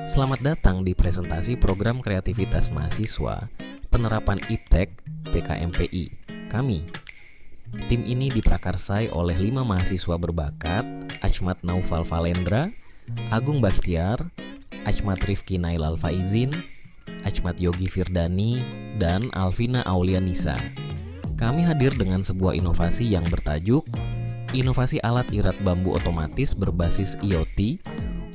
Selamat datang di presentasi program kreativitas mahasiswa penerapan IPTEK PKMPI. Kami, tim ini diprakarsai oleh 5 mahasiswa berbakat: Achmat Naufal Valendra, Agung Bakhtiar, Achmat Rifki Nailal Faizin, Achmat Yogi Firdani, dan Alvina Aulianisa. Kami hadir dengan sebuah inovasi yang bertajuk Inovasi Alat Irat Bambu Otomatis Berbasis IoT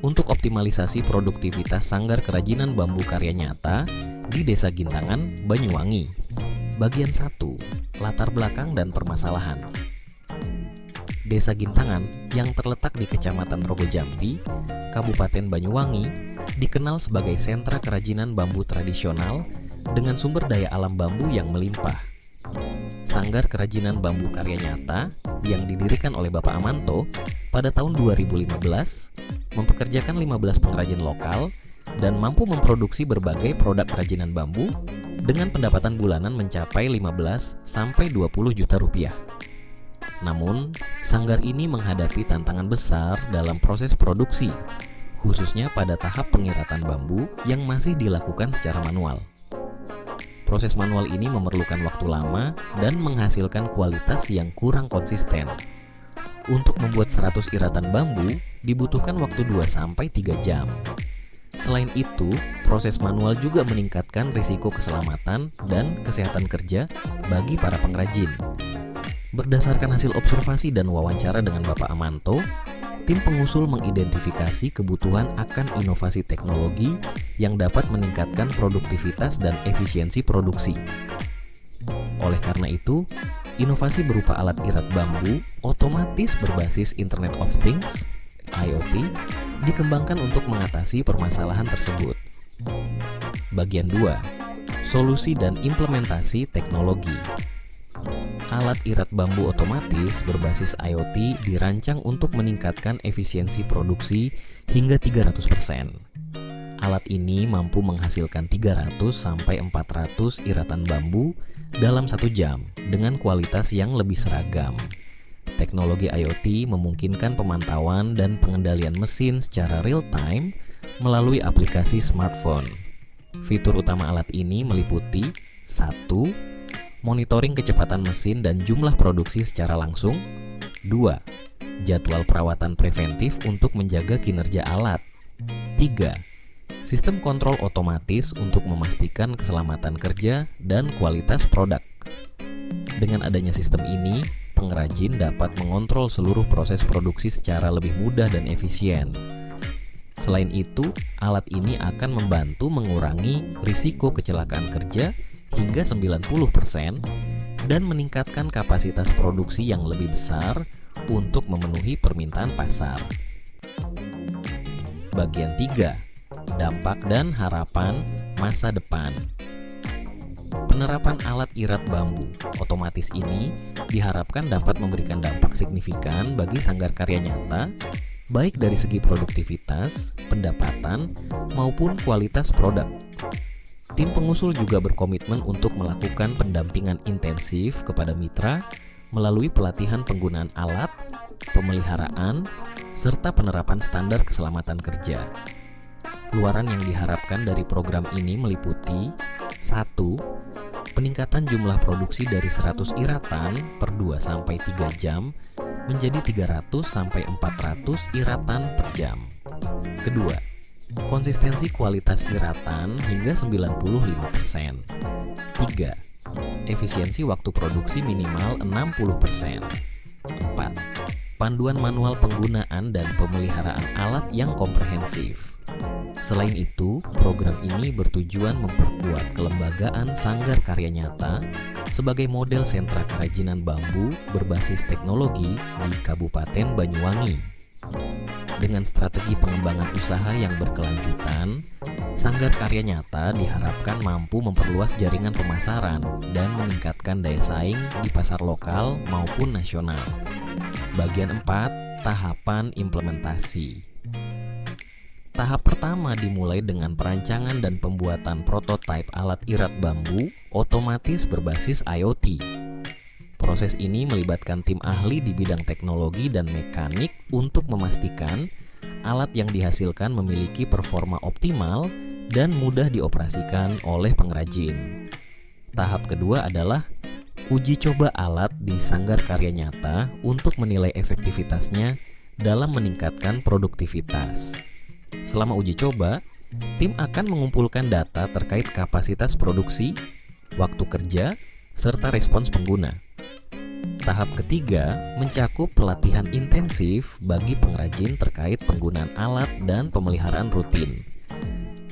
untuk optimalisasi produktivitas Sanggar Kerajinan Bambu Karya Nyata di Desa Gintangan, Banyuwangi. Bagian 1, latar belakang dan permasalahan. Desa Gintangan yang terletak di Kecamatan Rogojampi, Kabupaten Banyuwangi, dikenal sebagai sentra kerajinan bambu tradisional dengan sumber daya alam bambu yang melimpah. Sanggar Kerajinan Bambu Karya Nyata yang didirikan oleh Bapak Amanto pada tahun 2015 mempekerjakan 15 pengrajin lokal dan mampu memproduksi berbagai produk kerajinan bambu dengan pendapatan bulanan mencapai 15-20 juta rupiah. Namun, sanggar ini menghadapi tantangan besar dalam proses produksi, khususnya pada tahap pengiratan bambu yang masih dilakukan secara manual. Proses manual ini memerlukan waktu lama dan menghasilkan kualitas yang kurang konsisten. Untuk membuat 100 iratan bambu dibutuhkan waktu 2-3 jam. Selain itu, proses manual juga meningkatkan risiko keselamatan dan kesehatan kerja bagi para pengrajin. Berdasarkan hasil observasi dan wawancara dengan Bapak Amanto, tim pengusul mengidentifikasi kebutuhan akan inovasi teknologi yang dapat meningkatkan produktivitas dan efisiensi produksi. Oleh karena itu, inovasi berupa alat irat bambu otomatis berbasis Internet of Things (IoT) dikembangkan untuk mengatasi permasalahan tersebut. Bagian 2, solusi dan implementasi teknologi. Alat irat bambu otomatis berbasis IoT dirancang untuk meningkatkan efisiensi produksi hingga 300%. Alat ini mampu menghasilkan 300-400 iratan bambu dalam 1 jam dengan kualitas yang lebih seragam. Teknologi IoT memungkinkan pemantauan dan pengendalian mesin secara real-time melalui aplikasi smartphone. Fitur utama alat ini meliputi 1. Monitoring kecepatan mesin dan jumlah produksi secara langsung. 2. Jadwal perawatan preventif untuk menjaga kinerja alat. 3. Sistem kontrol otomatis untuk memastikan keselamatan kerja dan kualitas produk. Dengan adanya sistem ini, pengrajin dapat mengontrol seluruh proses produksi secara lebih mudah dan efisien. Selain itu, alat ini akan membantu mengurangi risiko kecelakaan kerja hingga 90% dan meningkatkan kapasitas produksi yang lebih besar untuk memenuhi permintaan pasar. Bagian 3, dampak dan harapan masa depan. Penerapan alat irat bambu otomatis ini diharapkan dapat memberikan dampak signifikan bagi sanggar karya nyata, baik dari segi produktivitas, pendapatan, maupun kualitas produk. Tim pengusul juga berkomitmen untuk melakukan pendampingan intensif kepada mitra melalui pelatihan penggunaan alat, pemeliharaan, serta penerapan standar keselamatan kerja. Luaran yang diharapkan dari program ini meliputi 1. Peningkatan jumlah produksi dari 100 iratan per 2-3 jam menjadi 300-400 iratan per jam. Kedua, konsistensi kualitas iratan hingga 95%. 3. Efisiensi waktu produksi minimal 60%. 4. Panduan manual penggunaan dan pemeliharaan alat yang komprehensif. Selain itu, program ini bertujuan memperkuat kelembagaan Sanggar Karya Nyata sebagai model sentra kerajinan bambu berbasis teknologi di Kabupaten Banyuwangi. Dengan strategi pengembangan usaha yang berkelanjutan, Sanggar Karya Nyata diharapkan mampu memperluas jaringan pemasaran dan meningkatkan daya saing di pasar lokal maupun nasional. Bagian 4, tahapan implementasi. Tahap pertama dimulai dengan perancangan dan pembuatan prototipe alat irat bambu otomatis berbasis IoT. Proses ini melibatkan tim ahli di bidang teknologi dan mekanik untuk memastikan alat yang dihasilkan memiliki performa optimal dan mudah dioperasikan oleh pengrajin. Tahap kedua adalah uji coba alat di sanggar karya nyata untuk menilai efektivitasnya dalam meningkatkan produktivitas. Selama uji coba, tim akan mengumpulkan data terkait kapasitas produksi, waktu kerja, serta respons pengguna. Tahap ketiga mencakup pelatihan intensif bagi pengrajin terkait penggunaan alat dan pemeliharaan rutin.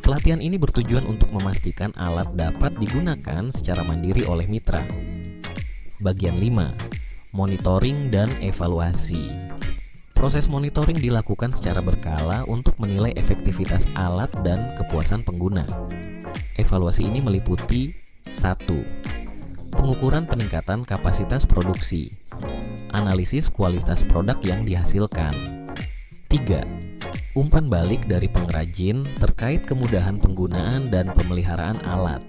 Pelatihan ini bertujuan untuk memastikan alat dapat digunakan secara mandiri oleh mitra. Bagian 5. Monitoring dan evaluasi. Proses monitoring dilakukan secara berkala untuk menilai efektivitas alat dan kepuasan pengguna. Evaluasi ini meliputi 1. Pengukuran peningkatan kapasitas produksi. Analisis kualitas produk yang dihasilkan. 3. Umpan balik dari pengrajin terkait kemudahan penggunaan dan pemeliharaan alat.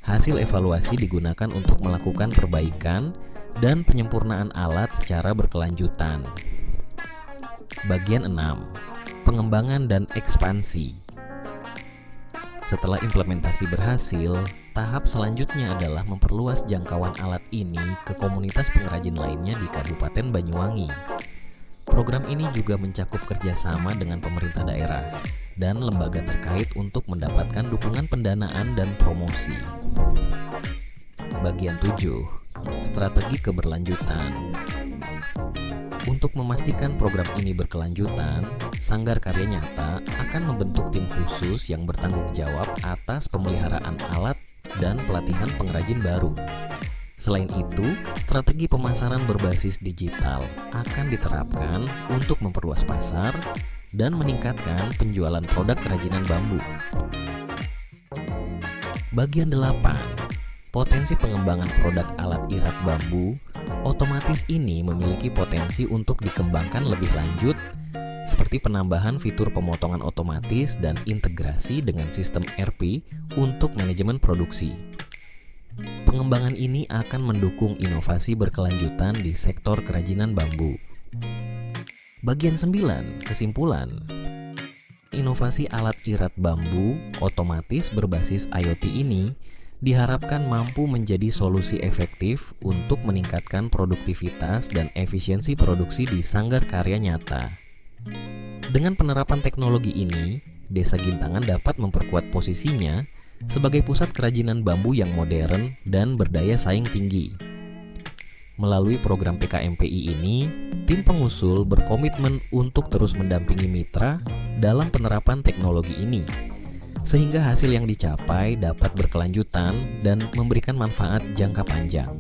Hasil evaluasi digunakan untuk melakukan perbaikan dan penyempurnaan alat secara berkelanjutan. Bagian 6. Pengembangan dan ekspansi. Setelah implementasi berhasil, tahap selanjutnya adalah memperluas jangkauan alat ini ke komunitas pengrajin lainnya di Kabupaten Banyuwangi. Program ini juga mencakup kerjasama dengan pemerintah daerah dan lembaga terkait untuk mendapatkan dukungan pendanaan dan promosi. Bagian 7. Strategi keberlanjutan. Untuk memastikan program ini berkelanjutan, Sanggar Karya Nyata akan membentuk tim khusus yang bertanggung jawab atas pemeliharaan alat dan pelatihan pengrajin baru. Selain itu, strategi pemasaran berbasis digital akan diterapkan untuk memperluas pasar dan meningkatkan penjualan produk kerajinan bambu. Bagian 8. Potensi pengembangan produk alat irat bambu otomatis ini memiliki potensi untuk dikembangkan lebih lanjut, seperti penambahan fitur pemotongan otomatis dan integrasi dengan sistem ERP untuk manajemen produksi. Pengembangan ini akan mendukung inovasi berkelanjutan di sektor kerajinan bambu. Bagian 9. Kesimpulan. Inovasi alat irat bambu otomatis berbasis IoT ini diharapkan mampu menjadi solusi efektif untuk meningkatkan produktivitas dan efisiensi produksi di Sanggar Karya Nyata. Dengan penerapan teknologi ini, Desa Gintangan dapat memperkuat posisinya sebagai pusat kerajinan bambu yang modern dan berdaya saing tinggi. Melalui program PKMPI ini, tim pengusul berkomitmen untuk terus mendampingi mitra dalam penerapan teknologi ini, sehingga hasil yang dicapai dapat berkelanjutan dan memberikan manfaat jangka panjang.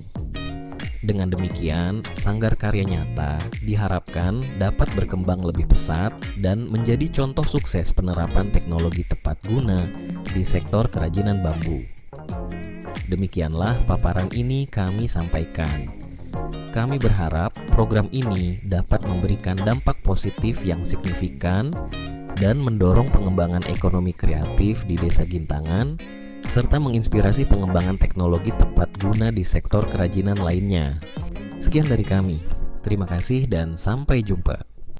Dengan demikian, Sanggar Karya Nyata diharapkan dapat berkembang lebih pesat dan menjadi contoh sukses penerapan teknologi tepat guna di sektor kerajinan bambu. Demikianlah paparan ini kami sampaikan. Kami berharap program ini dapat memberikan dampak positif yang signifikan dan mendorong pengembangan ekonomi kreatif di Desa Gintangan, serta menginspirasi pengembangan teknologi tepat guna di sektor kerajinan lainnya. Sekian dari kami. Terima kasih dan sampai jumpa.